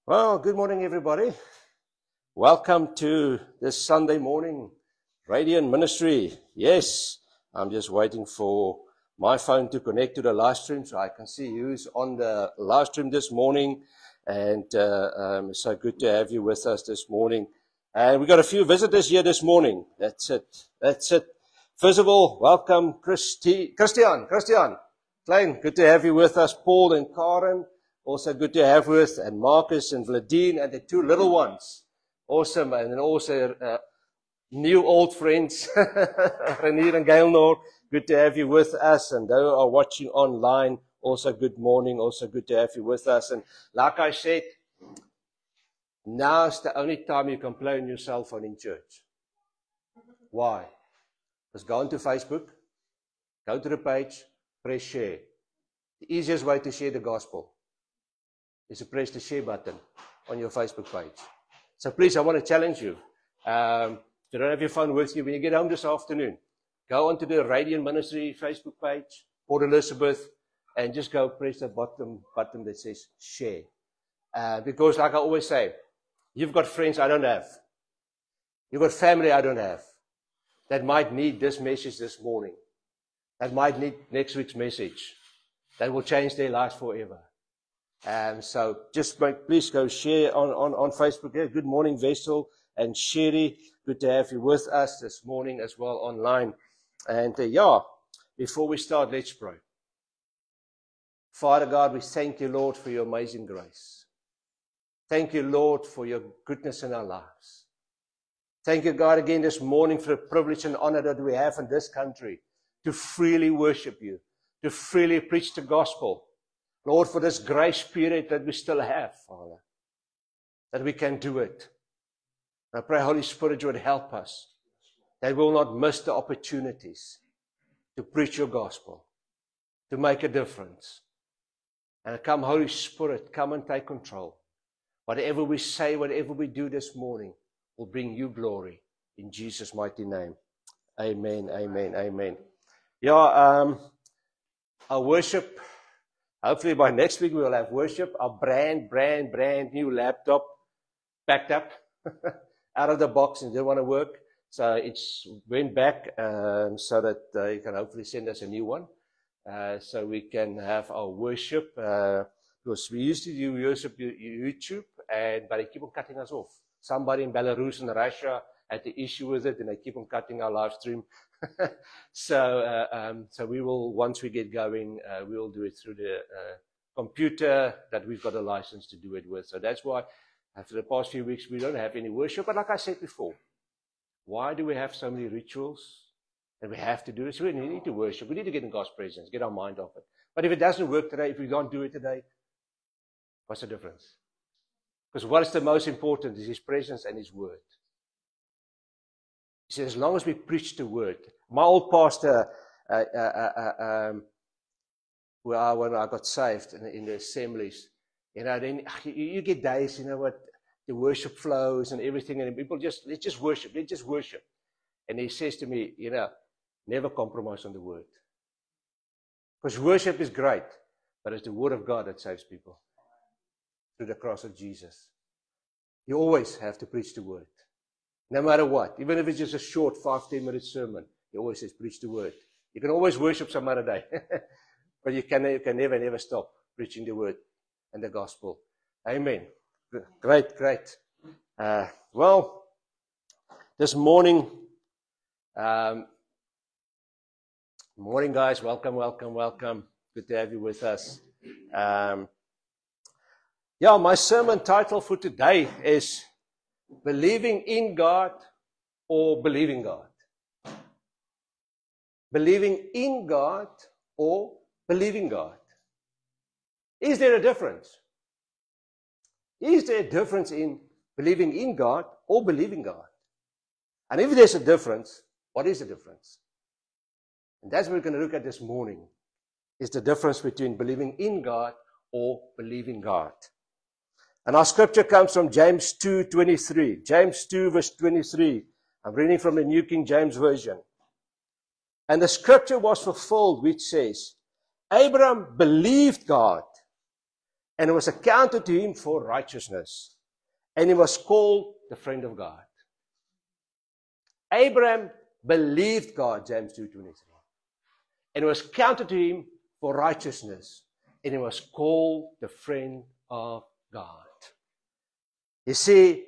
Well, good morning, everybody. Welcome to this Sunday morning Radiant Ministry. Yes, I'm just waiting for my phone to connect to the live stream so I can see who's on the live stream this morning. And it's so good to have you with us this morning. And we got a few visitors here this morning. That's it. First of all, welcome Christian. Klein, good to have you with us. Paul and Karen. Also good to have with, and Marcus and Vladine and the two little ones. Awesome. And then also new old friends, Renier and Gailnor. Good to have you with us. And those who are watching online, also good morning. Also good to have you with us. And like I said, now's the only time you can play on your cell phone in church. Why? Just go onto Facebook, go to the page, press share. The easiest way to share the gospel is to press the share button on your Facebook page. So please, I want to challenge you. If you don't have your phone with you, when you get home this afternoon, go onto the Radiant Ministry Facebook page, Port Elizabeth, and just go press the bottom button that says share. Because like I always say, you've got friends I don't have. You've got family I don't have that might need this message this morning, that might need next week's message, that will change their lives forever. So just please go share on Facebook. Yeah, good morning, Vessel and Sherry. Good to have you with us this morning as well online. And before we start, let's pray. Father God, we thank you, Lord, for your amazing grace. Thank you, Lord, for your goodness in our lives. Thank you, God, again this morning for the privilege and honor that we have in this country to freely worship you, to freely preach the gospel. Lord, for this grace period that we still have, Father, that we can do it. I pray, Holy Spirit, you would help us, that we will not miss the opportunities to preach your gospel, to make a difference. And come, Holy Spirit, come and take control. Whatever we say, whatever we do this morning will bring you glory. In Jesus' mighty name. Amen, amen, amen. Our worship... Hopefully by next week we will have worship. Our brand new laptop packed up out of the box and didn't want to work. So it's went back so that you can hopefully send us a new one. So we can have our worship. Because we used to do worship YouTube, but they keep on cutting us off. Somebody in Belarus and Russia had the issue with it and they keep on cutting our live stream. So we will, once we get going, we will do it through the computer that we've got a license to do it with. So that's why after the past few weeks we don't have any worship. But like I said before, why do we have so many rituals that we have to do it? So we need to worship. We need to get in God's presence, get our mind off it. But if it doesn't work today, if we don't do it today, what's the difference? Because what is the most important is His presence and His word. He said, as long as we preach the word. My old pastor, when I got saved in the assemblies, then you get days, what, the worship flows and everything, and people let's just worship. And he says to me, never compromise on the word. Because worship is great, but it's the word of God that saves people through the cross of Jesus. You always have to preach the word. No matter what, even if it's just a short 5-10 minute sermon, he always says, preach the word. You can always worship some other day, but you can never stop preaching the word and the gospel. Amen. Great. Well, this morning, morning guys, welcome. Good to have you with us. My sermon title for today is Believing in God or Believing God. Believing in God or believing God. Is there a difference? Is there a difference in believing in God or believing God? And if there's a difference, what is the difference? And that's what we're going to look at this morning, is the difference between believing in God or believing God. And our scripture comes from James 2:23. James 2 verse 23. I'm reading from the New King James Version. And the scripture was fulfilled which says, Abraham believed God, and it was accounted to him for righteousness. And he was called the friend of God. Abraham believed God, James 2:23. And it was counted to him for righteousness. And he was called the friend of God. You see,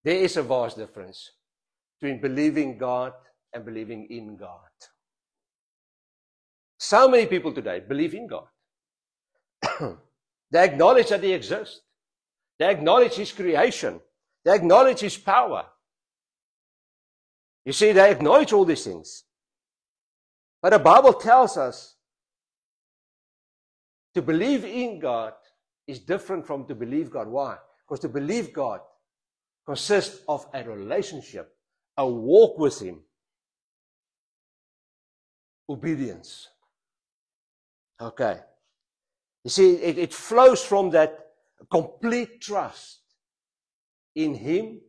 there is a vast difference between believing God and believing in God. So many people today believe in God. They acknowledge that He exists. They acknowledge His creation. They acknowledge His power. You see, they acknowledge all these things. But the Bible tells us to believe in God is different from to believe God. Why? Because to believe God consists of a relationship, a walk with Him, obedience. Okay. You see, it flows from that complete trust in Him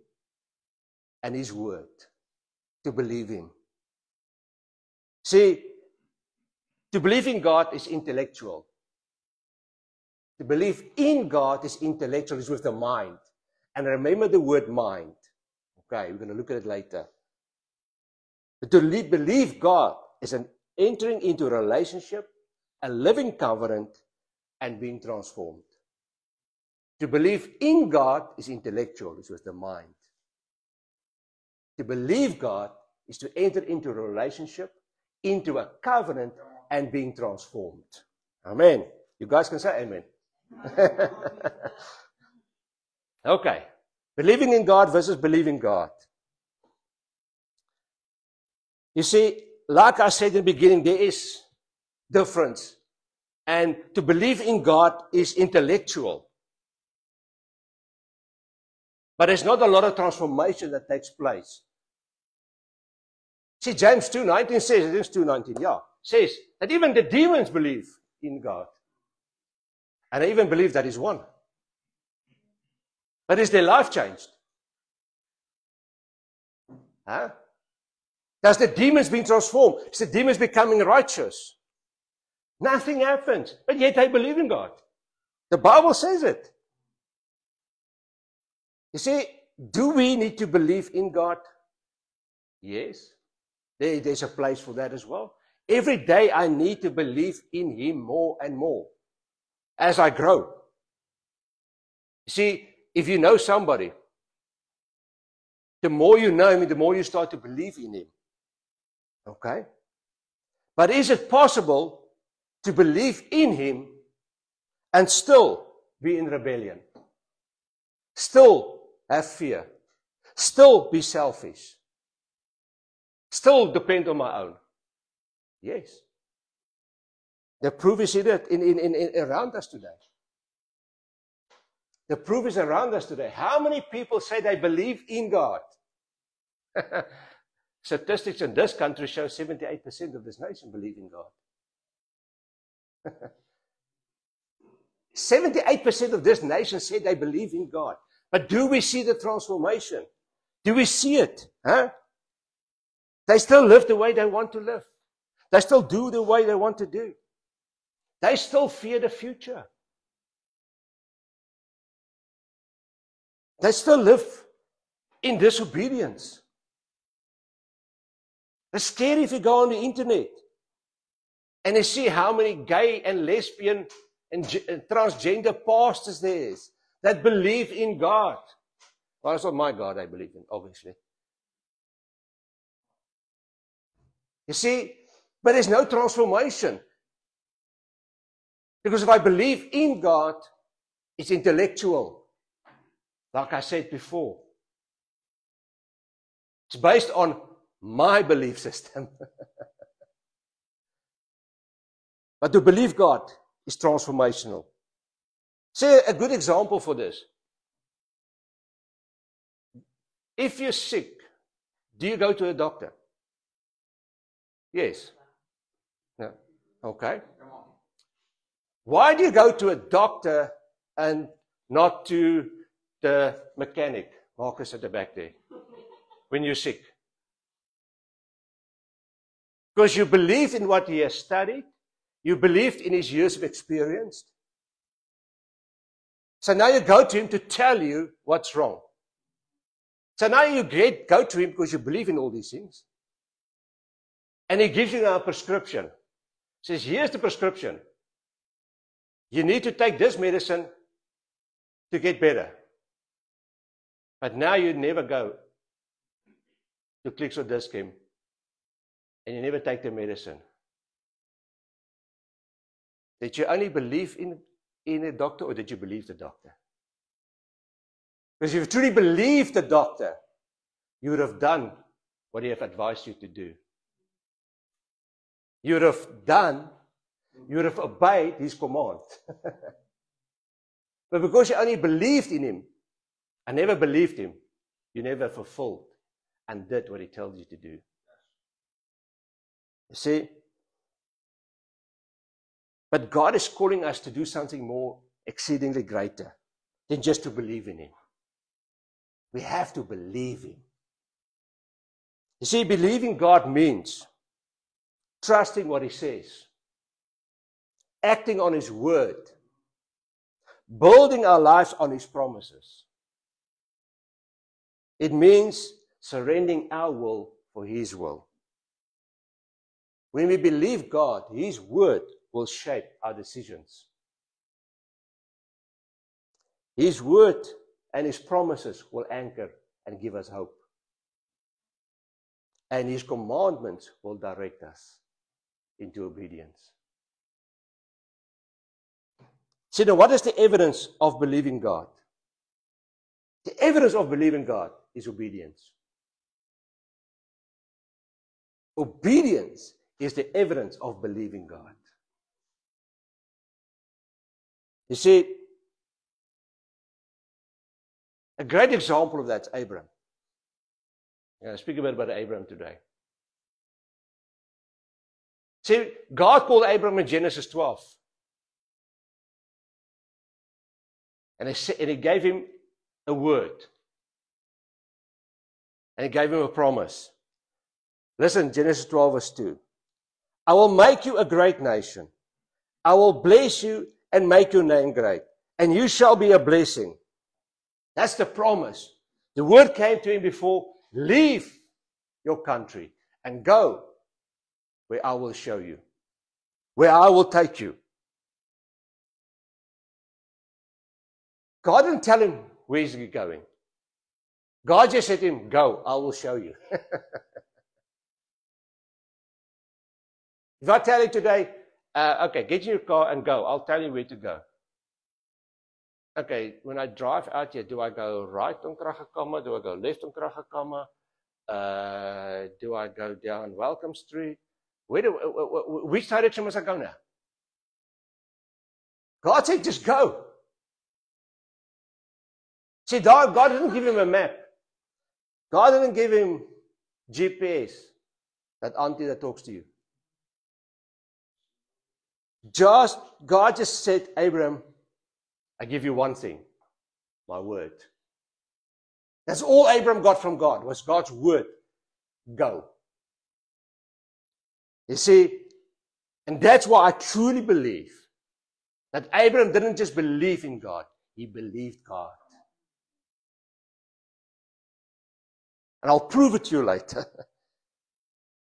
and His Word to believe Him. See, to believe in God is intellectual. To believe in God is intellectual, it's with the mind. And remember the word mind. Okay, we're going to look at it later. But to believe God is an entering into a relationship, a living covenant, and being transformed. To believe in God is intellectual, it's with the mind. To believe God is to enter into a relationship, into a covenant, and being transformed. Amen. You guys can say amen. Okay. Believing in God versus believing God. You see, like I said in the beginning, there is difference. And to believe in God is intellectual. But there's not a lot of transformation that takes place. See, James 2:19 says, it is 2:19, yeah, says that even the demons believe in God. And they even believe that He's one. But is their life changed? Huh? Does the demons being transformed? Is the demons becoming righteous? Nothing happens. But yet they believe in God. The Bible says it. You see, do we need to believe in God? Yes. There's a place for that as well. Every day I need to believe in Him more and more as I grow. You see, if you know somebody, the more you know Him, the more you start to believe in Him. Okay? But is it possible to believe in Him and still be in rebellion? Still have fear? Still be selfish? Still depend on my own? Yes. The proof is around us today. The proof is around us today. How many people say they believe in God? Statistics in this country show 78% of this nation believe in God. 78% of this nation said they believe in God. But do we see the transformation? Do we see it? Huh? They still live the way they want to live. They still do the way they want to do. They still fear the future. They still live in disobedience. It's scary if you go on the internet and you see how many gay and lesbian and transgender pastors there is that believe in God. Well, it's not my God I believe in, obviously. You see, but there's no transformation. Because if I believe in God, it's intellectual. Like I said before. It's based on my belief system. But to believe God is transformational. See, a good example for this. If you're sick, do you go to a doctor? Yes. No. Okay. Why do you go to a doctor and not to the mechanic, Marcus at the back there, when you're sick? Because you believe in what he has studied. You believed in his years of experience. So now you go to him to tell you what's wrong. So now you go to him because you believe in all these things. And he gives you now a prescription. He says, here's the prescription. You need to take this medicine to get better. But now you never go to Clicks or Dis-Chem, and you never take the medicine. Did you only believe in a doctor, or did you believe the doctor? Because if you truly believed the doctor, you would have done what he have advised you to do. You would have obeyed his command. But because you only believed in him, and never believed him, you never fulfilled and did what he tells you to do. You see? But God is calling us to do something more exceedingly greater than just to believe in him. We have to believe him. You see, believing God means trusting what he says, acting on his word, building our lives on his promises. It means surrendering our will for his will. When we believe God, his word will shape our decisions. His word and his promises will anchor and give us hope. And his commandments will direct us into obedience. So now, what is the evidence of believing God? The evidence of believing God is obedience. Obedience is the evidence of believing God. You see, a great example of that is Abraham. I'm going to speak a bit about Abraham today. See, God called Abraham in Genesis 12. And he gave him a word. And he gave him a promise. Listen, Genesis 12 verse 2. I will make you a great nation. I will bless you and make your name great. And you shall be a blessing. That's the promise. The word came to him before, leave your country and go where I will show you, where I will take you. God didn't tell him where he's going. God just said to him, go, I will show you. If I tell you today, okay, get in your car and go, I'll tell you where to go. Okay, when I drive out here, do I go right on Kragakama? Do I go left on Kragakama? Do I go down Welcome Street? Which direction must I go now? God said, just go. See, God didn't give him a map. God didn't give him GPS, that auntie that talks to you. God just said, Abraham, I give you one thing, my word. That's all Abraham got from God, was God's word. Go. You see, and that's why I truly believe that Abraham didn't just believe in God, he believed God. And I'll prove it to you later.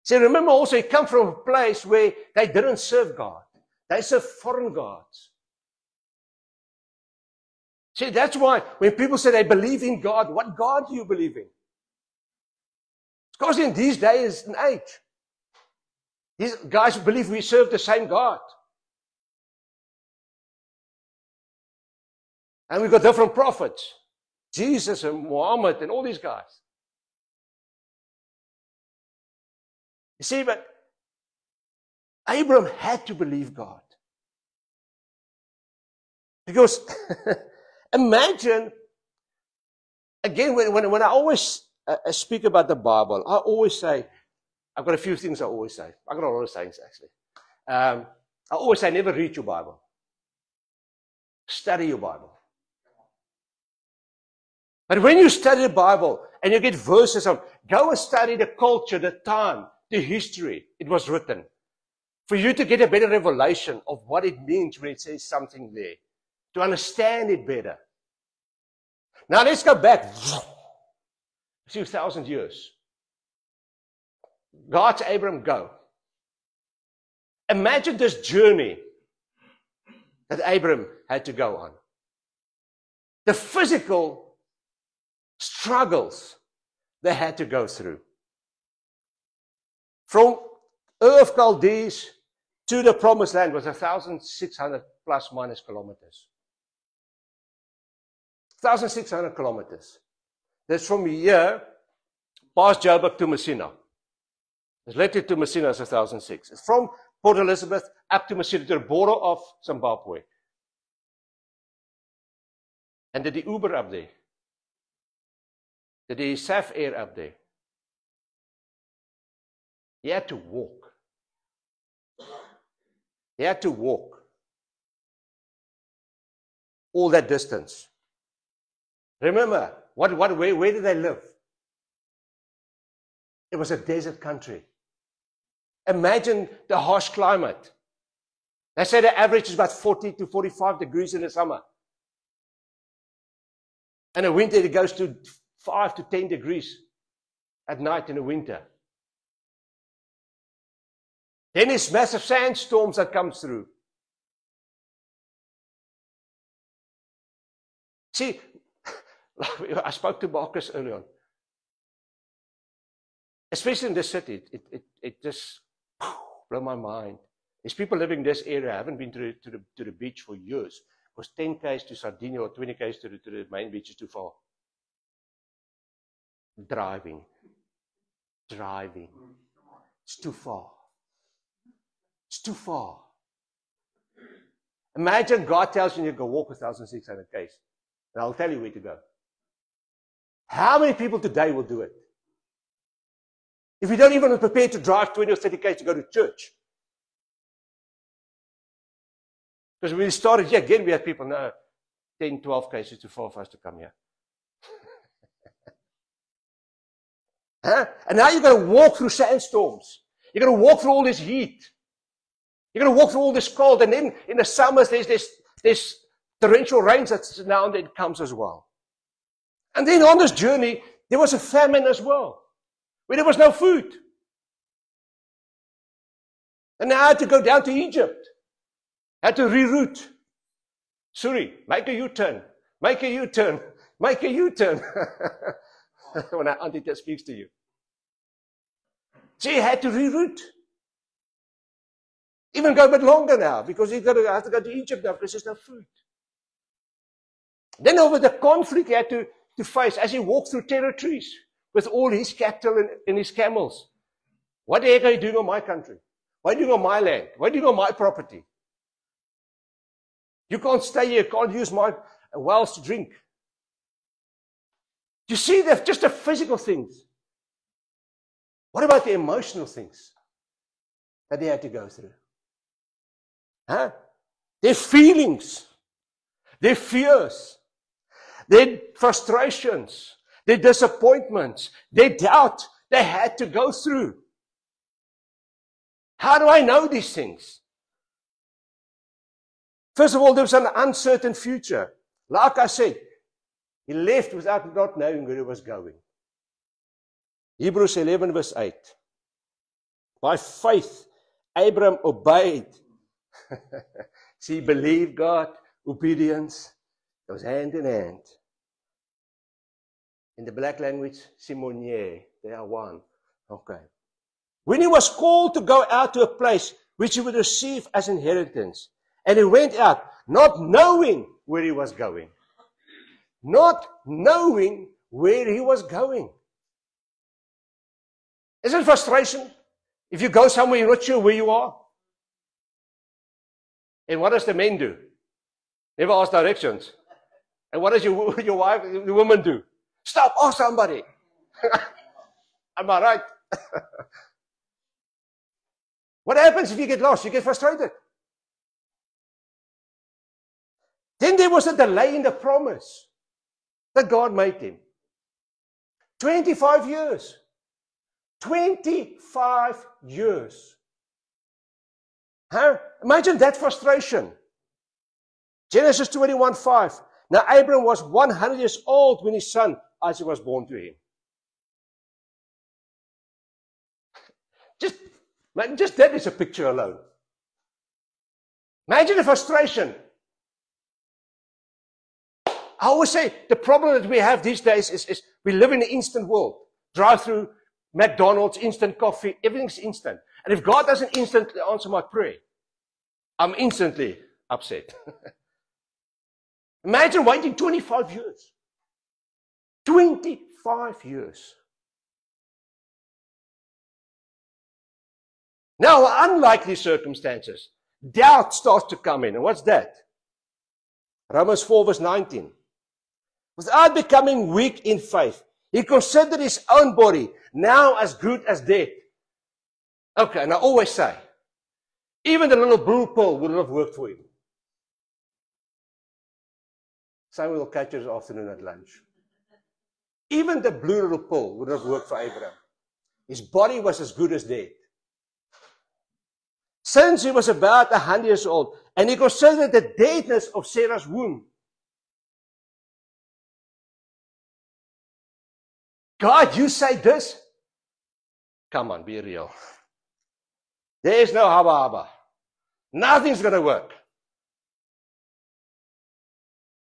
See, remember also, he came from a place where they didn't serve God. They served foreign gods. See, that's why when people say they believe in God, what God do you believe in? Because in these days and age, these guys believe we serve the same God. And we've got different prophets. Jesus and Muhammad and all these guys. You see, but Abraham had to believe God. Because imagine, again, when I always speak about the Bible, I always say, I've got a few things I always say. I've got a lot of sayings, actually. I always say, never read your Bible. Study your Bible. But when you study the Bible and you get verses on, go and study the culture, the time, the history it was written. For you to get a better revelation of what it means when it says something there. To understand it better. Now let's go back a few thousand years. God to Abram, go. Imagine this journey that Abram had to go on. The physical struggles they had to go through. From Ur of Chaldees to the promised land was 1,600 plus minus kilometers. 1,600 kilometers. That's from here past Joburg to Messina. It's later to Messina is 1,006. It's from Port Elizabeth up to Messina, to the border of Zimbabwe. And did the Uber up there? Did the SAF Air up there? He had to walk. He had to walk all that distance. Remember, where did they live? It was a desert country. Imagine the harsh climate. They say the average is about 40 to 45 degrees in the summer. And in winter it goes to 5 to 10 degrees at night in the winter. Then there's massive sandstorms that come through. See, I spoke to Marcus earlier on. Especially in this city, it just blew my mind. There's people living in this area, haven't been to the beach for years. Because 10 k's to Sardinia or 20 k's to the main beach is too far. Driving. It's too far. It's too far. Imagine God tells you go walk 1,600 k's. And I'll tell you where to go. How many people today will do it? If you don't even prepare to drive 20 or 30 k's to go to church. Because when we started here, again, we had people, no, 10, 12 k's is too far for us to come here. Huh? And now you're going to walk through sandstorms. You're going to walk through all this heat. You're going to walk through all this cold. And then in the summers, there's torrential rains that now and then comes as well. And then on this journey, there was a famine as well, where there was no food. And now I had to go down to Egypt. I had to reroute. Sorry, make a U-turn. Make a U-turn. Make a U-turn. When our auntie just speaks to you. So you had to reroute. Even go a bit longer now, because you have to go to Egypt now, because there's no food. Then over the conflict he had to face as he walked through territories with all his cattle and his camels. What the heck are you doing on my country? What are you doing on my land? What are you doing on my property? You can't stay here, you can't use my wells to drink. You see, just the physical things. What about the emotional things that they had to go through? Huh? Their feelings, their fears, their frustrations, their disappointments, their doubt they had to go through. How do I know these things? First of all, there was an uncertain future. Like I said, he left without not knowing where he was going. Hebrews 11 verse 8. By faith, Abraham obeyed. See, he believed God, obedience goes hand in hand. In the black language, simonier, they are one. Okay. When he was called to go out to a place which he would receive as inheritance, and he went out, not knowing where he was going. Not knowing where he was going. Isn't it frustration? If you go somewhere, you're not sure where you are. And what does the men do? Never ask directions. And what does your wife, the woman do? Stop, ask somebody. Am I right? What happens if you get lost? You get frustrated. Then there was a delay in the promise that God made him. 25 years. 25 years. Huh? Imagine that frustration. Genesis 21:5. Now, Abraham was 100 years old when his son Isaac was born to him. Just that is a picture alone. Imagine the frustration. I always say the problem that we have these days is we live in an instant world. Drive through McDonald's, instant coffee, everything's instant. And if God doesn't instantly answer my prayer, I'm instantly upset. Imagine waiting 25 years. 25 years. Now, unlikely circumstances, doubt starts to come in. And what's that? Romans 4 verse 19. Without becoming weak in faith, he considered his own body now as good as dead. Okay, and I always say, even the little blue pill would not have worked for him. Simon will catch you this afternoon at lunch. Even the blue little pill would not have worked for Abraham. His body was as good as dead. Since he was about 100 years old, and he considered the deadness of Sarah's womb. God, you say this? Come on, be real. There is no haba. Nothing's going to work.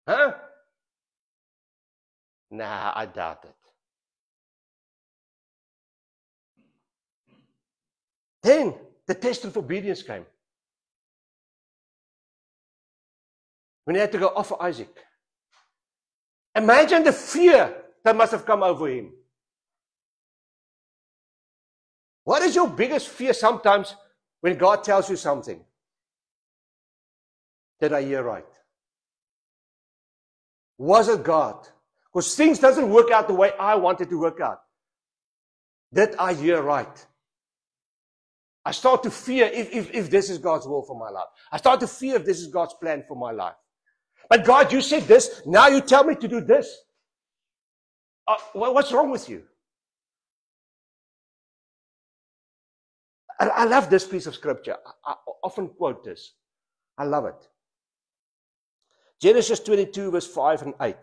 Huh? Nah, I doubt it. Then the test of obedience came. When he had to go offer Isaac. Imagine the fear that must have come over him. What is your biggest fear sometimes when God tells you something? Did I hear right? Was it God? Because things doesn't work out the way I want it to work out. Did I hear right? I start to fear if this is God's will for my life. I start to fear if this is God's plan for my life. But God, you said this. Now you tell me to do this. What's wrong with you? I love this piece of scripture. I often quote this. I love it. Genesis 22 verse 5 and 8.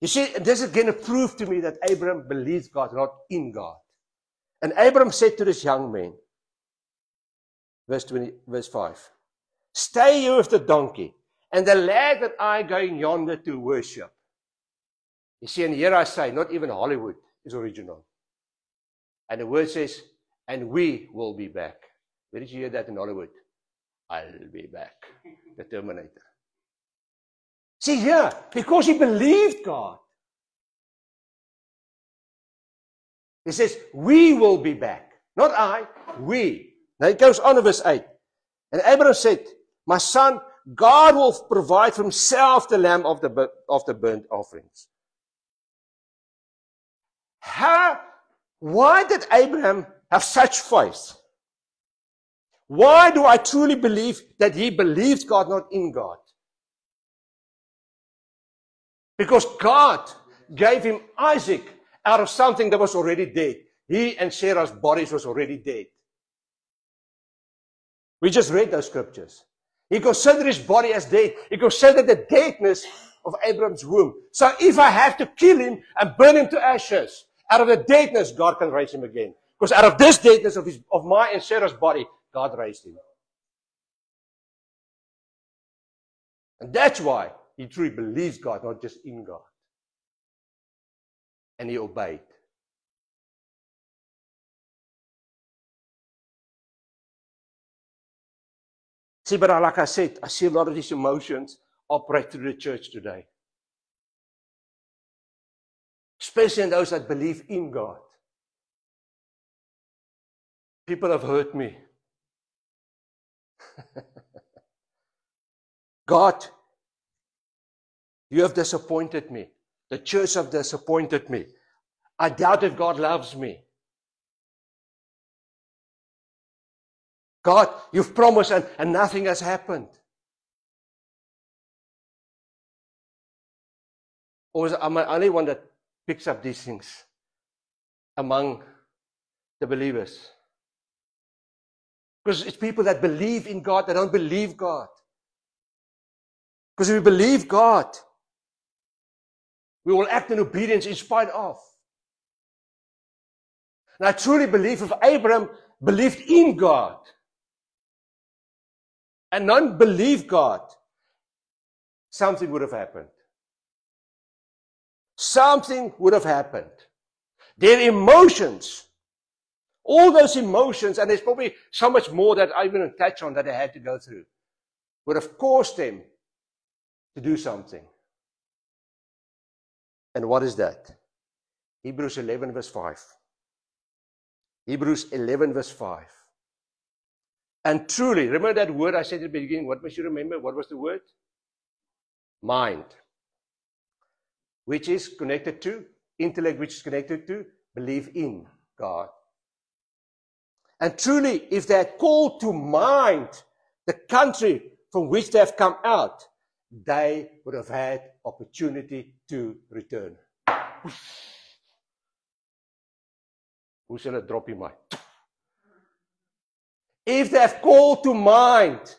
You see, this is again a proof to me that Abraham believes God, not in God. And Abraham said to this young man, verse 5, stay here with the donkey, and the lad that I going yonder to worship. You see, and here I say, not even Hollywood is original. And the word says, and we will be back. Where did you hear that in Hollywood? I'll be back. The Terminator. See here, because he believed God. He says, we will be back. Not I, we. Now it goes on in verse 8. And Abraham said, my son, God will provide for himself the lamb of the burnt offerings. Why did Abraham have such faith? Why do I truly believe that he believed God, not in God? Because God gave him Isaac out of something that was already dead. He and Sarah's bodies was already dead. We just read those scriptures. He considered his body as dead. He considered the deadness of Abraham's womb. So if I have to kill him and burn him to ashes, out of the deadness, God can raise him again. Because out of this deadness of my and Sarah's body, God raised him. And that's why he truly believes God, not just in God. And he obeyed. See, but like I said, I see a lot of these emotions operate through the church today. Especially in those that believe in God. People have hurt me. God, you have disappointed me. The church have disappointed me. I doubt if God loves me. God, you've promised and nothing has happened. Or am I the only one that picks up these things among the believers? Because it's people that believe in God, that don't believe God. Because if we believe God, we will act in obedience in spite of. And I truly believe if Abraham believed in God and not believed God, something would have happened. Something would have happened. Their emotions, all those emotions, and there's probably so much more that I even touch on that they had to go through, would have caused them to do something. And what is that? Hebrews 11 verse 5. Hebrews 11 verse 5. And truly, remember that word I said at the beginning? What must you remember? What was the word? Mind. Which is connected to intellect, which is connected to believe in God. And truly, if they had called to mind the country from which they have come out, they would have had opportunity to return. Hoe sal dit drop in my? If they have called to mind,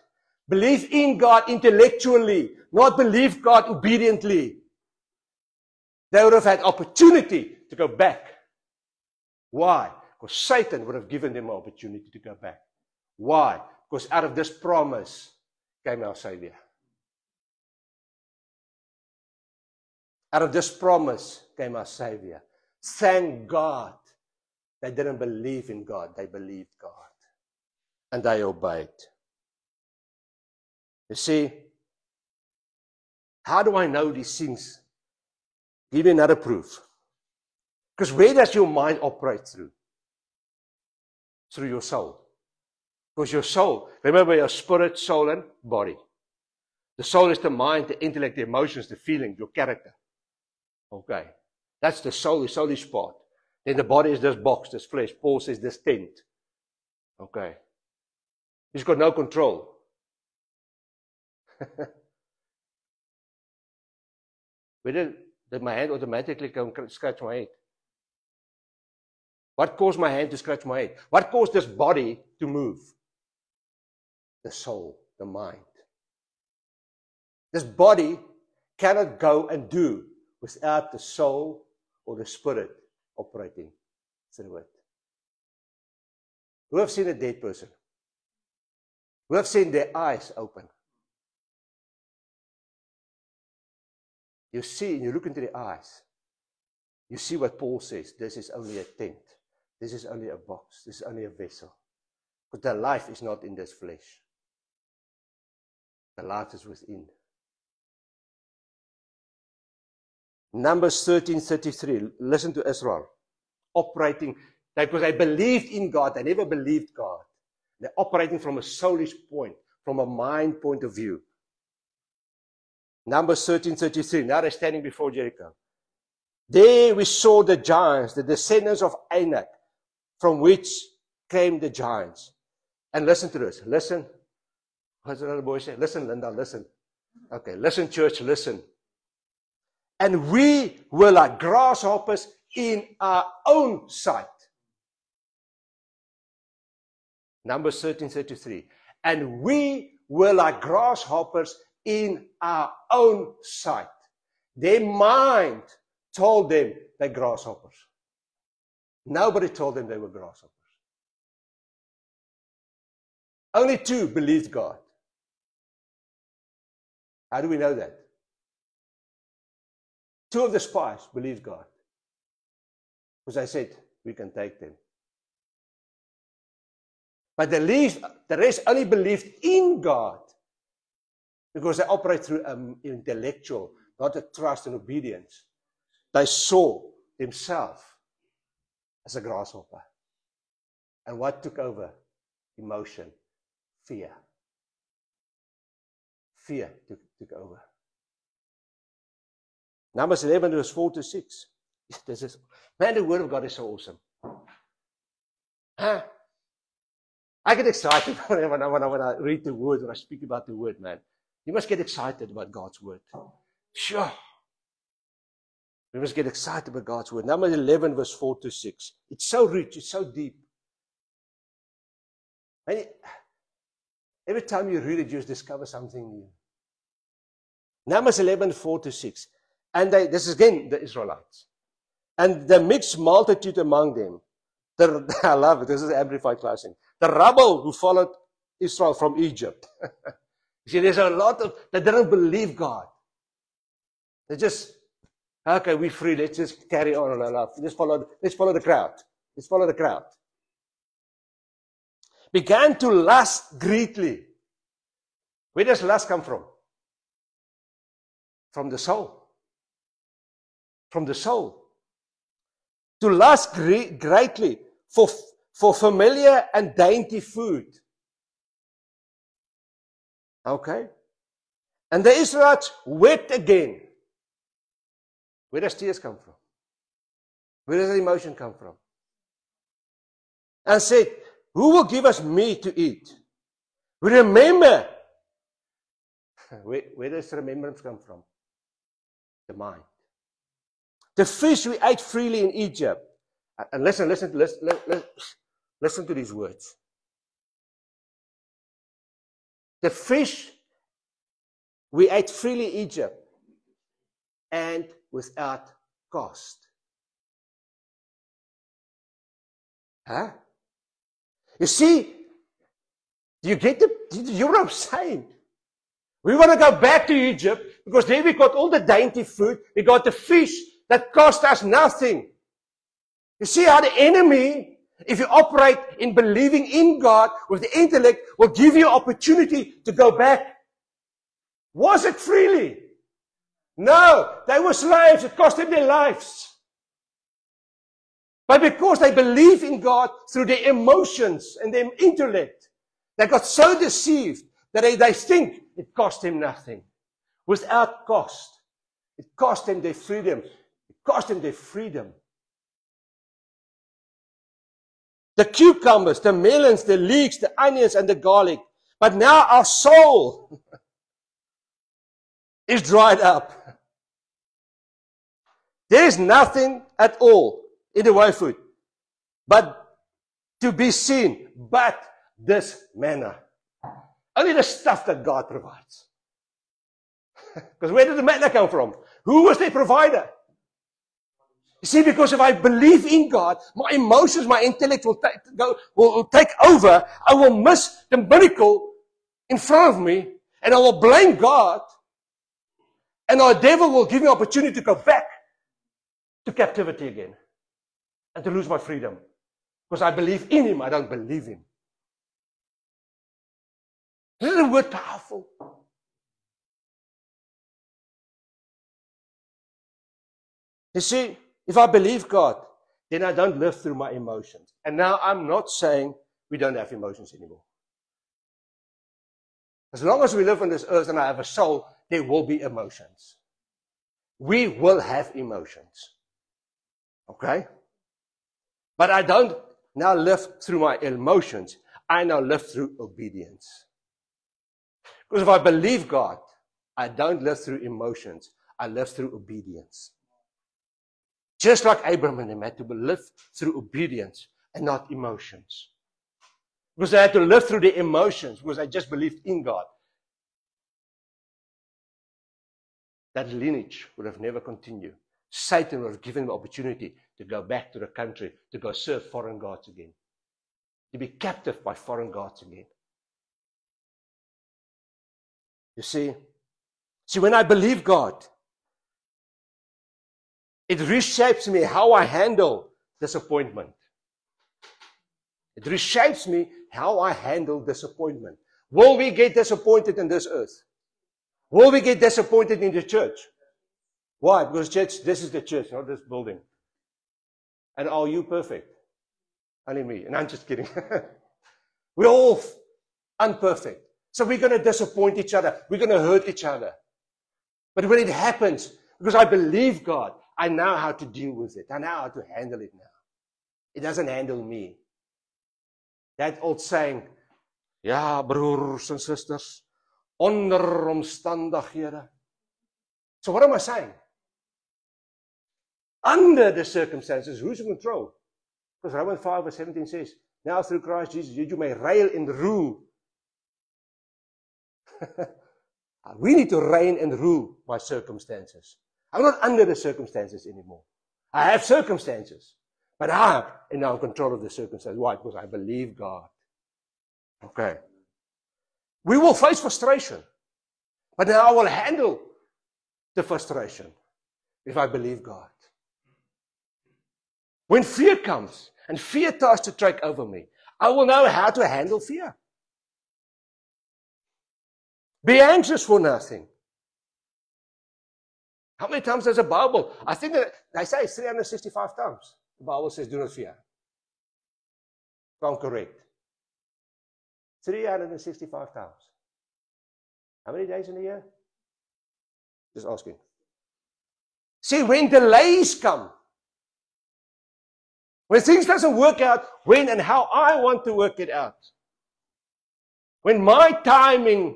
believe in God intellectually, not believe God obediently, they would have had opportunity to go back. Why? Because Satan would have given them an opportunity to go back. Why? Because out of this promise came our Savior. Out of this promise came our Savior. Thank God. They didn't believe in God. They believed God. And they obeyed. You see, how do I know these things? Give you another proof. Because where does your mind operate through? Through your soul. Because your soul, remember your spirit, soul, and body. The soul is the mind, the intellect, the emotions, the feeling, your character. Okay. That's the soul, the soulish part. Then the body is this box, this flesh. Paul says this tent. Okay. He's got no control. Whether did my hand automatically come scratch my head? What caused my hand to scratch my head? What caused this body to move? The soul, the mind. This body cannot go and do without the soul or the spirit operating through it. Who have seen a dead person? Who have seen their eyes open? You see, and you look into their eyes. You see what Paul says. This is only a tent. This is only a box. This is only a vessel. But the life is not in this flesh. The life is within. Numbers 13:33. Listen to Israel. Operating, because they believed in God. They never believed God. They're operating from a soulish point, from a mind point of view. Numbers 13:33. Now they're standing before Jericho. There we saw the giants, the descendants of Anak, from which came the giants. And listen to this. Listen. What's the little boy say? Listen, Linda, listen. Okay, listen, church, listen. And we were like grasshoppers in our own sight. Numbers 13:33. And we were like grasshoppers in our own sight. Their mind told them they're grasshoppers. Nobody told them they were grasshoppers. Only two believed God. How do we know that? Two of the spies believed God. Because I said, we can take them. But the rest only believed in God. Because they operate through intellectual, not a trust and obedience. They saw themselves as a grasshopper. And what took over? Emotion. Fear. Fear took over. Numbers 11, verse 4-6. This is, man, the Word of God is so awesome. Huh? I get excited when I read the Word, when I speak about the Word, man. You must get excited about God's Word. Sure. We must get excited about God's Word. Numbers 11, verse 4-6. It's so rich, it's so deep. And every time you read it, you just discover something new. Numbers 11, 4-6. And this is again the Israelites. And the mixed multitude among them. I love it. This is Amplified Classic. The rabble who followed Israel from Egypt. You see, there's a lot of, they didn't believe God. They just, okay, we're free. Let's just carry on our life. Let's follow the crowd. Let's follow the crowd. Began to lust greedily. Where does lust come from? From the soul. From the soul. To lust greatly for familiar and dainty food. Okay? And the Israelites wept again. Where does tears come from? Where does the emotion come from? And said, who will give us meat to eat? We remember. Where does remembrance come from? The mind. The fish we ate freely in Egypt. And listen to these words. The fish we ate freely in Egypt and without cost. Huh? You see, you get you know what I'm saying? We want to go back to Egypt because there we got all the dainty food. We got the fish that cost us nothing. You see how the enemy, if you operate in believing in God with the intellect, will give you opportunity to go back. Was it freely? No, they were slaves. It cost them their lives. But because they believe in God through their emotions and their intellect, they got so deceived that they think it cost them nothing. Without cost. It cost them their freedom. It cost them their freedom. The cucumbers, the melons, the leeks, the onions, and the garlic. But now our soul is dried up. There is nothing at all in the way food, but to be seen, but this manna. Only the stuff that God provides. Because where did the manna come from? Who was their provider? You see, because if I believe in God, my emotions, my intellect will take over. I will miss the miracle in front of me, and I will blame God, and our devil will give me opportunity to go back to captivity again and to lose my freedom. Because I believe in Him, I don't believe Him. Isn't the word powerful? You see, if I believe God, then I don't live through my emotions. And now I'm not saying we don't have emotions anymore. As long as we live on this earth and I have a soul, there will be emotions. We will have emotions. Okay? But I don't now live through my emotions. I now live through obedience. Because if I believe God, I don't live through emotions. I live through obedience. Just like Abraham and him had to live through obedience and not emotions. Because they had to live through the emotions because they just believed in God. That lineage would have never continued. Satan would have given them opportunity to go back to the country, to go serve foreign gods again. To be captive by foreign gods again. You see, when I believe God, it reshapes me how I handle disappointment. It reshapes me how I handle disappointment. Will we get disappointed in this earth? Will we get disappointed in the church? Why? Because church, this is the church, not this building. And are you perfect? Only me. And I'm just kidding. We're all unperfect. So we're going to disappoint each other. We're going to hurt each other. But when it happens, because I believe God, I know how to deal with it. I know how to handle it now. It doesn't handle me. That old saying, ja, broers and sisters, onder omstandighede. So what am I saying? Under the circumstances, who's in control? Because Romans 5 verse 17 says, now through Christ Jesus, you may rail and rule. We need to reign and rule my circumstances. I'm not under the circumstances anymore. I have circumstances, but I am now in control of the circumstances. Why? Because I believe God. Okay. We will face frustration, but now I will handle the frustration if I believe God. When fear comes and fear tries to take over me, I will know how to handle fear. Be anxious for nothing. How many times does the Bible? I think that they say it's 365 times. The Bible says, do not fear. If I'm correct. 365 times. How many days in a year? Just asking. See, when delays come, when things doesn't work out when and how I want to work it out, when my timing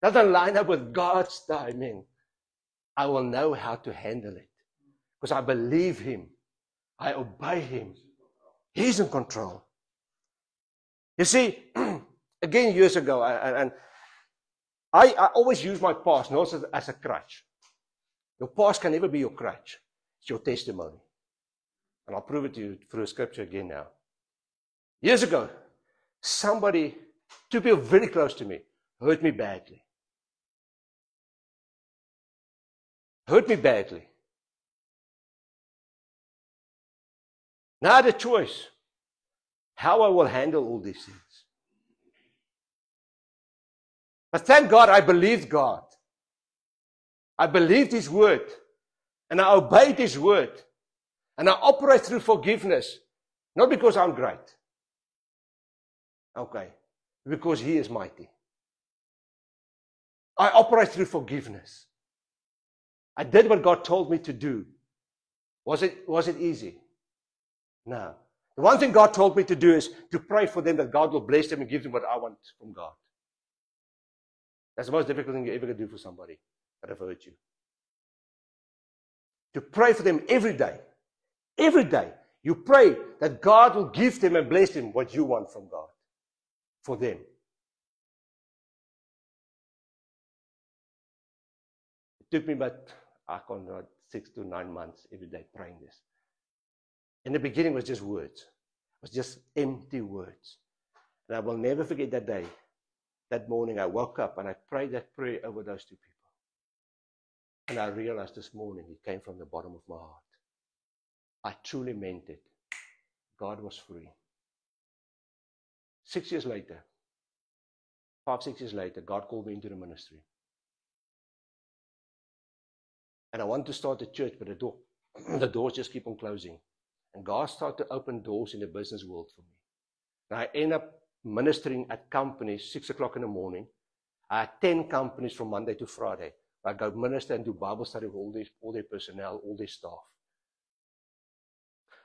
doesn't line up with God's timing, I will know how to handle it. Because I believe Him. I obey Him. He's in control. You see, again, years ago, I always use my past not as a crutch. Your past can never be your crutch. It's your testimony. And I'll prove it to you through scripture again now. Years ago, somebody, two people very close to me, hurt me badly. Hurt me badly. Now I had a choice how I will handle all these things. But thank God I believed God. I believed His word. And I obeyed His word. And I operate through forgiveness. Not because I'm great. Okay. Because He is mighty. I operate through forgiveness. I did what God told me to do. Was it easy? No. The one thing God told me to do is to pray for them that God will bless them and give them what I want from God. That's the most difficult thing you ever can do for somebody that have hurt you. To pray for them every day. Every day. You pray that God will give them and bless them what you want from God. For them. It took me about, 6 to 9 months every day praying this. In the beginning it was just words. It was just empty words. And I will never forget that day. That morning I woke up and I prayed that prayer over those two people. And I realized this morning it came from the bottom of my heart. I truly meant it. God was free. 6 years later, 5-6 years later, God called me into the ministry. And I wanted to start a church, but the doors just keep on closing. And God started to open doors in the business world for me. And I ended up ministering at companies 6 o'clock in the morning. I had 10 companies from Monday to Friday. I go minister and do Bible study with all their personnel, all their staff.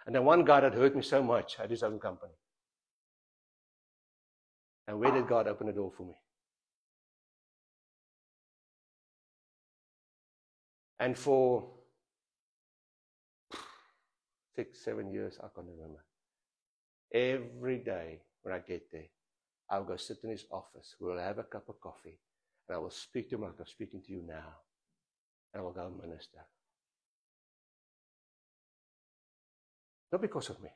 And then one guy that hurt me so much had his own company. And where did God open the door for me? And for 6-7 years, I can't remember. Every day when I get there, I'll go sit in his office. We'll have a cup of coffee. And I will speak to him like I'm speaking to you now. And I will go and minister. Not because of me.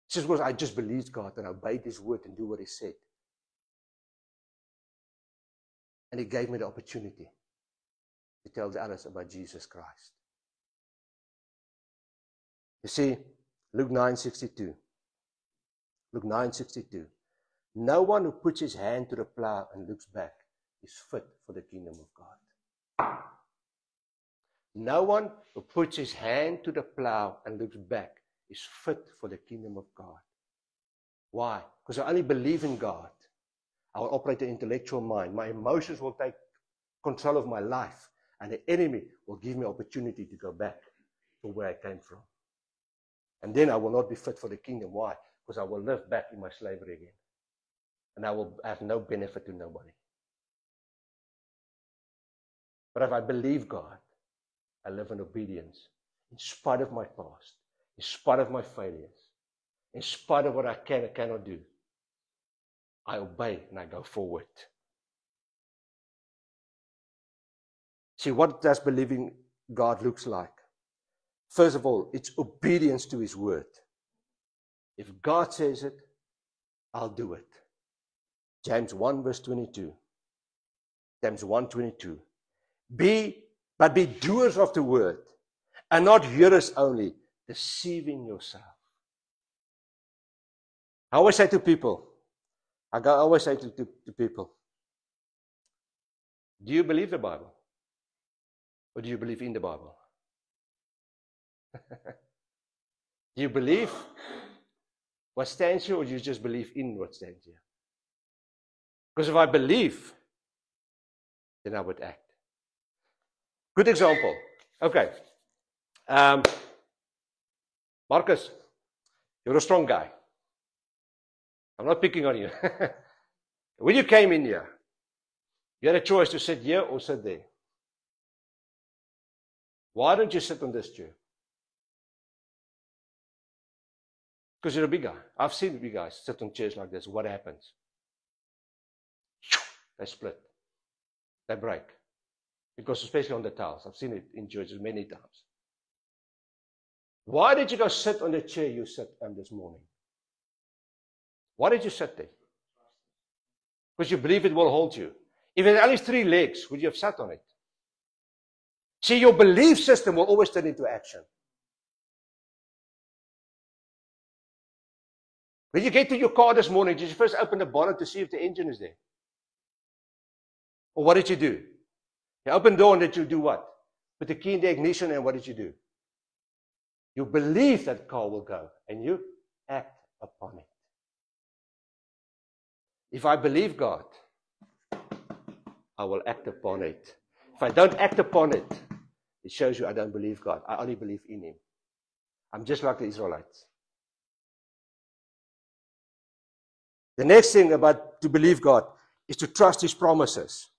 It's just because I just believed God and obeyed His word and do what He said. And He gave me the opportunity to tell the others about Jesus Christ. You see, Luke 9:62. Luke 9:62. No one who puts his hand to the plow and looks back is fit for the kingdom of God. No one who puts his hand to the plow and looks back is fit for the kingdom of God. Why? Because I only believe in God. I will operate an intellectual mind. My emotions will take control of my life. And the enemy will give me opportunity to go back to where I came from. And then I will not be fit for the kingdom. Why? Because I will live back in my slavery again. And I will have no benefit to nobody. But if I believe God, I live in obedience. In spite of my past. In spite of my failures. In spite of what I can and cannot do. I obey and I go forward. See, what does believing God looks like? First of all, it's obedience to His word. If God says it, I'll do it. James 1 verse 22. James 1:22. Be doers of the word, and not hearers only, deceiving yourself. I always say to people, do you believe the Bible? Or do you believe in the Bible? Do you believe what stands here, or do you just believe in what stands here? Because if I believe, then I would act. Good example. Okay. Marcus, you're a strong guy. I'm not picking on you. When you came in here, you had a choice to sit here or sit there. Why don't you sit on this chair? Because you're a big guy. I've seen big guys sit on chairs like this. What happens? They split. They break. Because especially on the tiles. I've seen it in churches many times. Why did you go sit on the chair you sat on this morning? Why did you sit there? Because you believe it will hold you. If it had only 3 legs, would you have sat on it? See, your belief system will always turn into action. When you get to your car this morning, did you first open the bonnet to see if the engine is there? Or what did you do? You opened the door and did you do what? Put the key in the ignition, and what did you do? You believe that car will go, and you act upon it. If I believe God, I will act upon it. If I don't act upon it, it shows you I don't believe God. I only believe in Him. I'm just like the Israelites. The next thing about to believe God is to trust His promises.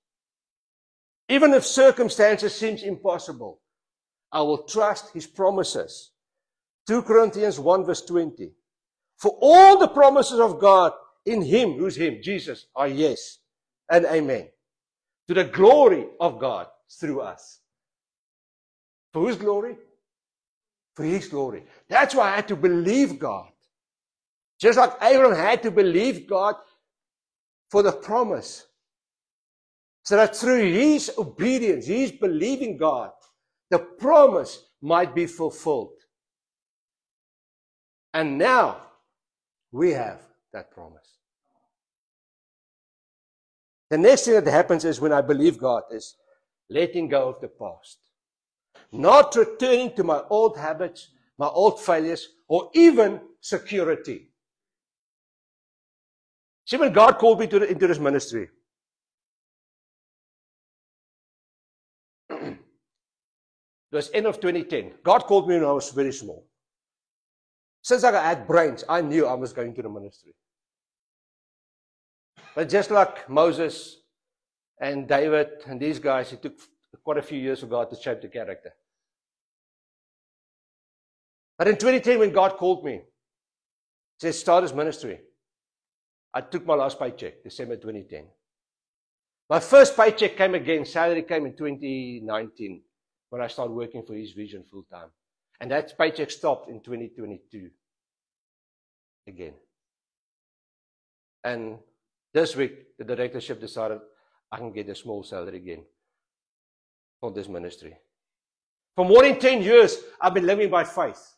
Even if circumstances seem impossible, I will trust His promises. 2 Corinthians 1 verse 20. For all the promises of God in Him, who's Him? Jesus, are yes and amen. To the glory of God through us. For whose glory? For His glory. That's why I had to believe God. Just like Abraham had to believe God for the promise. So that through his obedience, his believing God, the promise might be fulfilled. And now we have that promise. The next thing that happens is when I believe God is letting go of the past. Not returning to my old habits, my old failures, or even security. See, when God called me into this ministry, it was end of 2010. God called me when I was very small. Since I had brains, I knew I was going to the ministry. But just like Moses and David and these guys, it took quite a few years for God to shape the character. But in 2010, when God called me, He said, start this ministry. I took my last paycheck, December 2010. My first paycheck came again, salary came in 2019, when I started working for His Vision full time. And that paycheck stopped in 2022 again. And this week, the directorship decided I can get a small salary again from this ministry. For more than 10 years, I've been living by faith.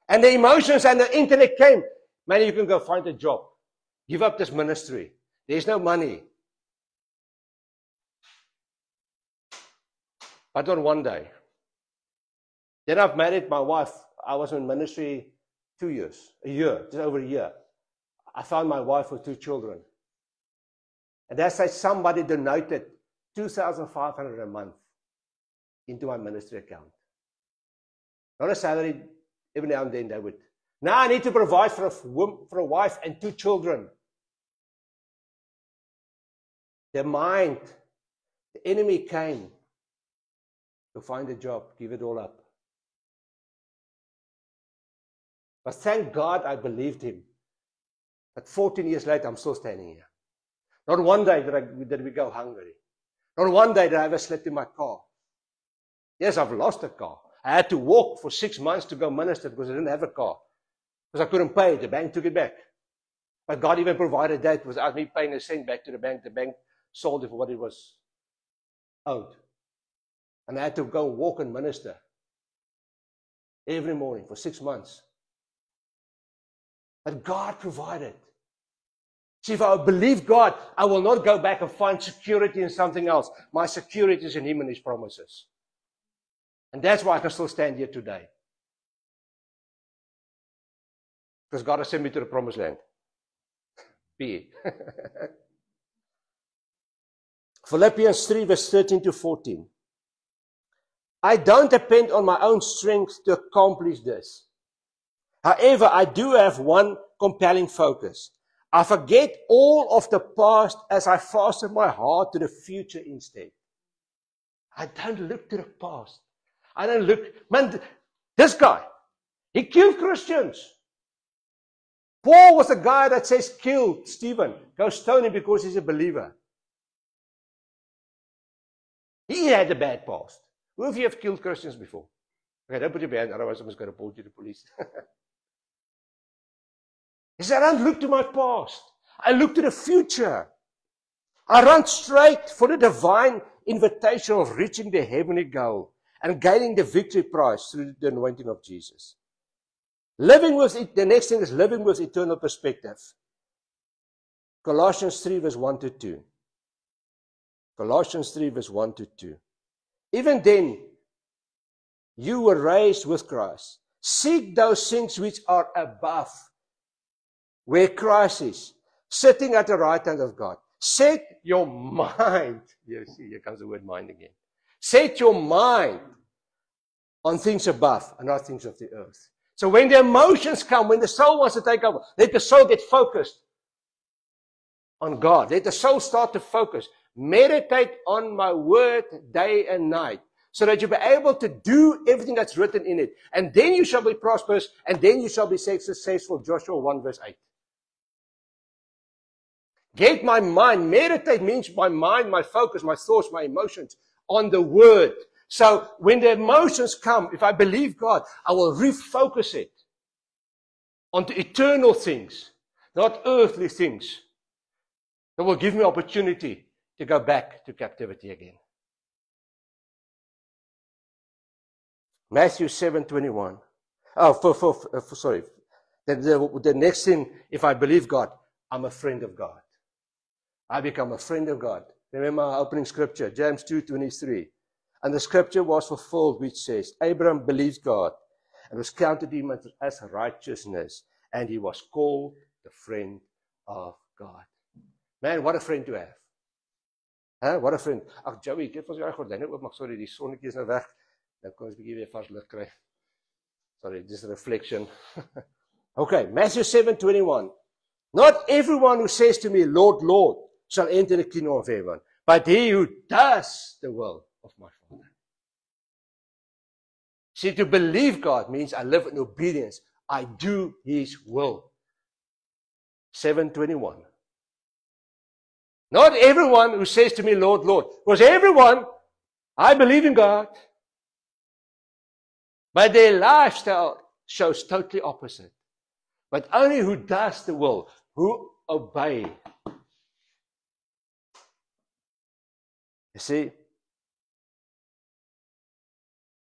And the emotions and the internet came. Man, you can go find a job. Give up this ministry. There's no money. But on one day, then I've married my wife. I was in ministry 2 years, a year, just over a year. I found my wife with 2 children. And that's like somebody donated $2,500 a month into my ministry account. Not a salary, every now and then they would. Now I need to provide for a wife and 2 children. The mind, the enemy came to find a job, give it all up. But thank God I believed him. But 14 years later, I'm still standing here. Not one day did we go hungry. Not one day did I ever slept in my car. Yes, I've lost a car. I had to walk for 6 months to go minister because I didn't have a car. Because I couldn't pay it. The bank took it back. But God even provided that without me paying a cent back to the bank. The bank sold it for what it was owed. And I had to go walk and minister every morning for 6 months. But God provided. See, if I believe God, I will not go back and find security in something else. My security is in Him and His promises. And that's why I can still stand here today. Because God has sent me to the promised land. Be it. Philippians 3 verse 13 to 14. I don't depend on my own strength to accomplish this. However, I do have one compelling focus. I forget all of the past as I fasten my heart to the future instead. I don't look to the past. I don't look. Man, this guy, he killed Christians. Paul was the guy that says, kill Stephen. Go stone him because he's a believer. He had a bad past. Who of you have killed Christians before? Okay, don't put your hand, otherwise I'm just going to report you to the police. He said, I don't look to my past. I look to the future. I run straight for the divine invitation of reaching the heavenly goal and gaining the victory prize through the anointing of Jesus. Living with it, the next thing is living with eternal perspective. Colossians 3 verse 1 to 2. Colossians 3 verse 1 to 2. Even then, you were raised with Christ. Seek those things which are above, where Christ is, sitting at the right hand of God. Set your mind, you see, here comes the word mind again. Set your mind on things above and not things of the earth. So when the emotions come, when the soul wants to take over, let the soul get focused on God. Let the soul start to focus. Meditate on my word day and night, so that you'll be able to do everything that's written in it. And then you shall be prosperous, and then you shall be successful. Joshua 1 verse 8. Get my mind. Meditate means my mind, my focus, my thoughts, my emotions on the word. So when the emotions come, if I believe God, I will refocus it onto eternal things, not earthly things. That will give me opportunity to go back to captivity again. Matthew 7:21. Sorry. The next thing, if I believe God, I'm a friend of God. I become a friend of God. Remember our opening scripture, James 2:23. And the scripture was fulfilled, which says, Abraham believed God, and was counted him as righteousness, and he was called the friend of God. Man, what a friend to have. Huh? What a friend. Ag Joey, ek het ons jou gordyn oop, maar sorry, die sonnetjie is nou weg. Dan kan ons 'n bietjie weer vars lig kry. Sorry, just a reflection. Okay, Matthew 7:21. Not everyone who says to me, Lord, Lord, shall enter the kingdom of heaven, but he who does the will of my Father. See, to believe God means I live in obedience. I do His will. 7:21. Not everyone who says to me, Lord, Lord. Because everyone, I believe in God. But their lifestyle shows totally opposite. But only who does the will, who obey. You see?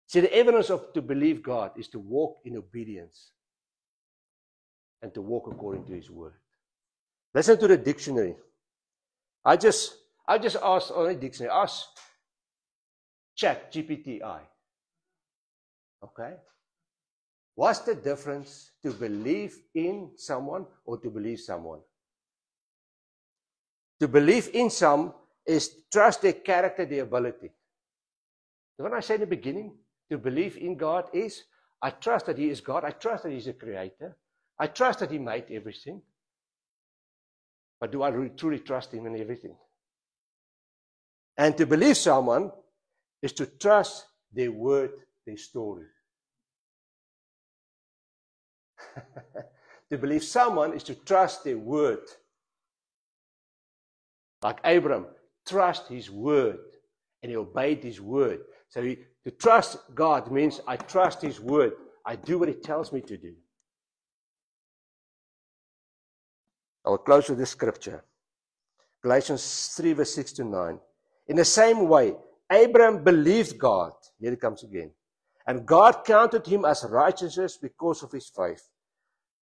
See, the evidence of to believe God is to walk in obedience and to walk according to His word. Listen to the dictionary. I just asked on the dictionary, ask ChatGPT. Okay? What's the difference to believe in someone or to believe someone? To believe in some is trust their character, their ability. When I said in the beginning, to believe in God is, I trust that He is God. I trust that He's a creator. I trust that He made everything. But do I truly trust Him in everything? And to believe someone is to trust their word, their story. To believe someone is to trust their word. Like Abraham, trust his word and he obeyed his word. So to trust God means I trust his word. I do what he tells me to do. I will close with this scripture. Galatians 3 verse 6 to 9. In the same way, Abraham believed God. Here it comes again. And God counted him as righteousness because of his faith.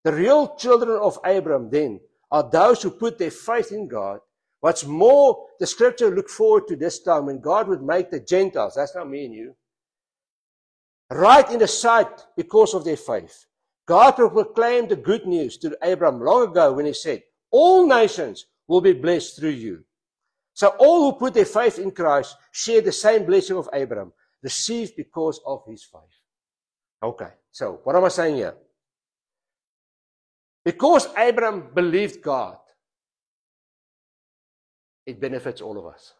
The real children of Abraham then are those who put their faith in God. What's more, the scripture looked forward to this time when God would make the Gentiles, that's not me and you, right in the sight because of their faith. God will proclaim the good news to Abraham long ago when he said, all nations will be blessed through you. So all who put their faith in Christ share the same blessing of Abraham, received because of his faith. Okay, so what am I saying here? Because Abraham believed God, it benefits all of us.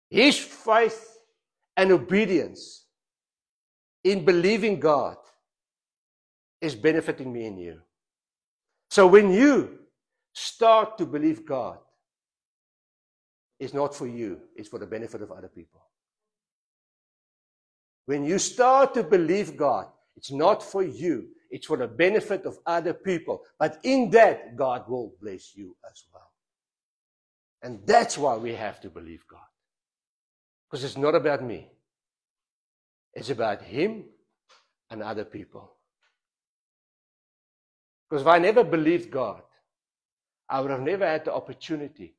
His faith and obedience in believing God is benefiting me and you. So when you start to believe God, it's not for you, it's for the benefit of other people. When you start to believe God, it's not for you, it's for the benefit of other people. But in that, God will bless you as well. And that's why we have to believe God. Because it's not about me. It's about Him and other people. Because if I never believed God, I would have never had the opportunity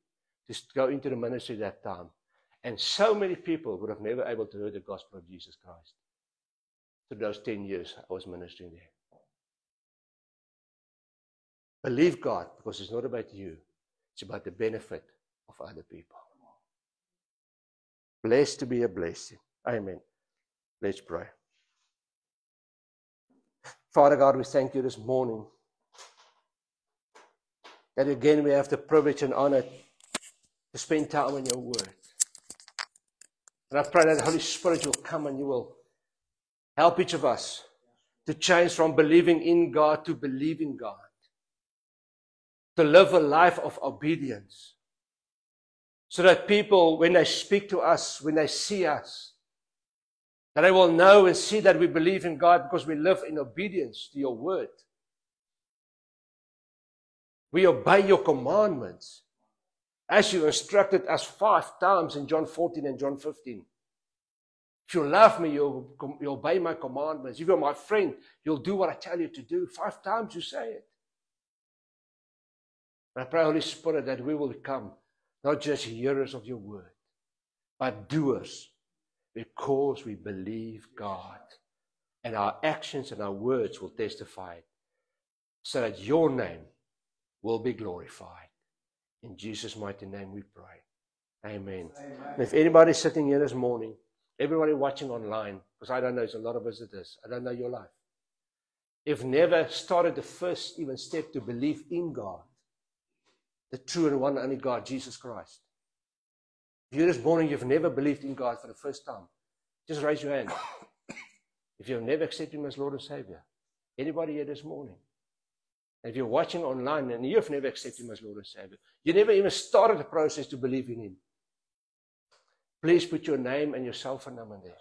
to go into the ministry that time. And so many people would have never able to hear the gospel of Jesus Christ. Through those 10 years I was ministering there. Believe God, because it's not about you. It's about the benefit of other people. Blessed to be a blessing. Amen. Let's pray. Father God, we thank you this morning that again we have the privilege and honor to spend time in your word. And I pray that the Holy Spirit will come and you will help each of us to change from believing in God to believing God. To live a life of obedience. So that people, when they speak to us, when they see us, that they will know and see that we believe in God because we live in obedience to your word. We obey your commandments. As you instructed us 5 times in John 14 and John 15. If you love me, you'll obey my commandments. If you're my friend, you'll do what I tell you to do. 5 times you say it. And I pray, Holy Spirit, that we will become not just hearers of your word, but doers, because we believe God. And our actions and our words will testify it, so that your name will be glorified. In Jesus' mighty name we pray. Amen. Amen. And if anybody's sitting here this morning, everybody watching online, because I don't know, there's a lot of visitors, I don't know your life. You've never started the first even step to believe in God, the true and one and only God, Jesus Christ. If you this morning, you've never believed in God for the first time, just raise your hand. If you've never accepted Him as Lord and Savior, anybody here this morning? And if you're watching online and you've never accepted Him as Lord and Savior, you never even started the process to believe in Him, please put your name and your cell phone number there.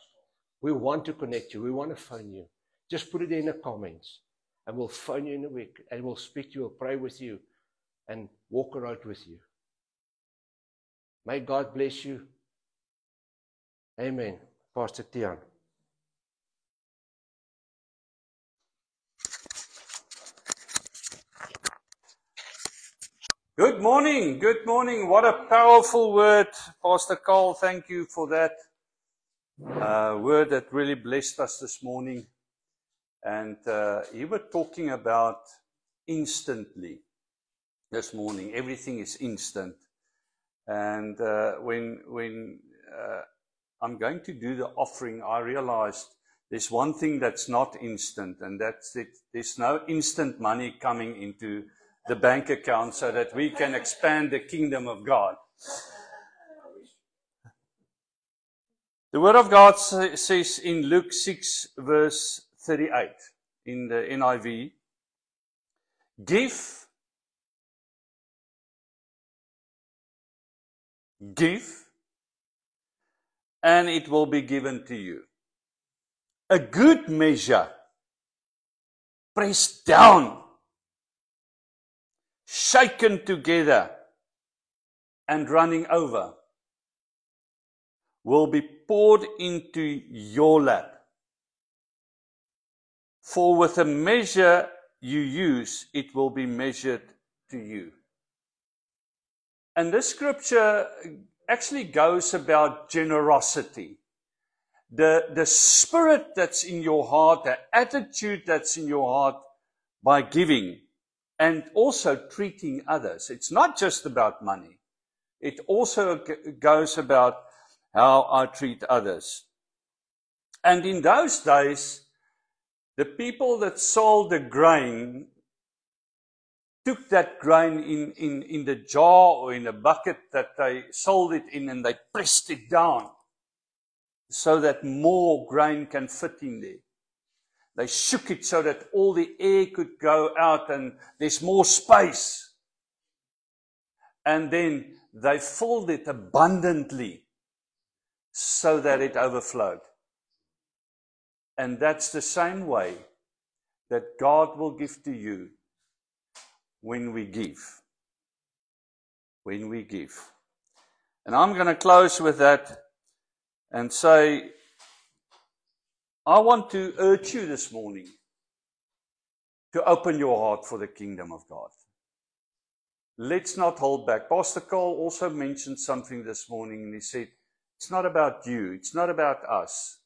We want to connect you. We want to phone you. Just put it in the comments and we'll phone you in a week and we'll speak to you, we'll pray with you and walk around with you. May God bless you. Amen. Pastor Tian. Good morning. Good morning. What a powerful word, Pastor Carl. Thank you for that word that really blessed us this morning. And you were talking about instantly this morning. Everything is instant. And when I'm going to do the offering, I realized there's one thing that's not instant, and that's it. There's no instant money coming into the bank account so that we can expand the kingdom of God. The Word of God says in Luke 6 verse 38 in the NIV, give, and it will be given to you. A good measure, pressed down, shaken together, and running over, will be poured into your lap. For with the measure you use, it will be measured to you. And this scripture actually goes about generosity. The spirit that's in your heart, the attitude that's in your heart by giving and also treating others. It's not just about money. It also goes about how I treat others. And in those days, the people that sold the grain took that grain in the jar or in a bucket that they sold it in, and they pressed it down so that more grain can fit in there. They shook it so that all the air could go out and there's more space. And then they filled it abundantly so that it overflowed. And that's the same way that God will give to you when we give. When we give. And I'm going to close with that and say, I want to urge you this morning to open your heart for the kingdom of God. Let's not hold back. Pastor Cole also mentioned something this morning, and he said, it's not about you, it's not about us,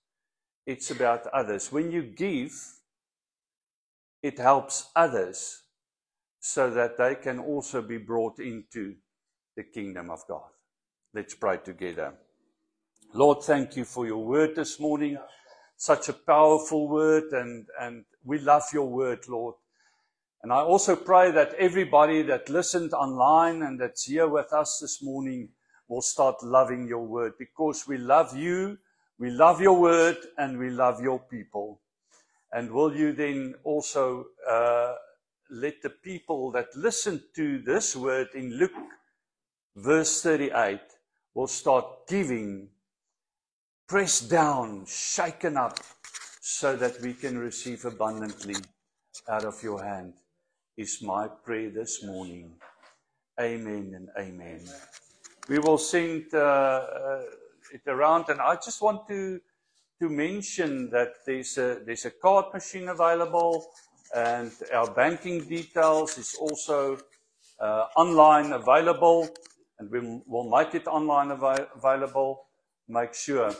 it's about others. When you give, it helps others so that they can also be brought into the kingdom of God. Let's pray together. Lord, thank you for your word this morning. Such a powerful word, and we love your word, Lord. And I also pray that everybody that listened online and that's here with us this morning will start loving your word, because we love you, we love your word, and we love your people. And will you then also let the people that listen to this word in Luke verse 38 will start giving, pressed down, shaken up, so that we can receive abundantly out of your hand, is my prayer this morning. Amen and amen. We will send it around, and I just want to mention that there's a card machine available, and our banking details is also online available, and we'll make it online available. Make sure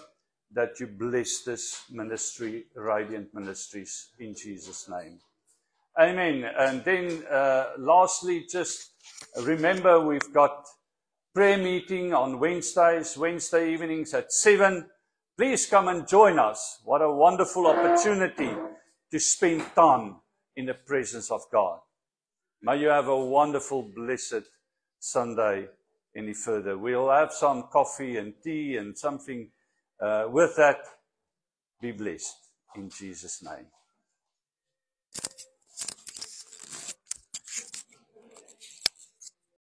that you bless this ministry, Radiant Ministries, in Jesus' name. Amen. And then lastly, just remember we've got prayer meeting on Wednesday evenings at 7. Please come and join us. What a wonderful opportunity to spend time in the presence of God. May you have a wonderful, blessed Sunday any further. We'll have some coffee and tea and something with that. Be blessed in Jesus' name.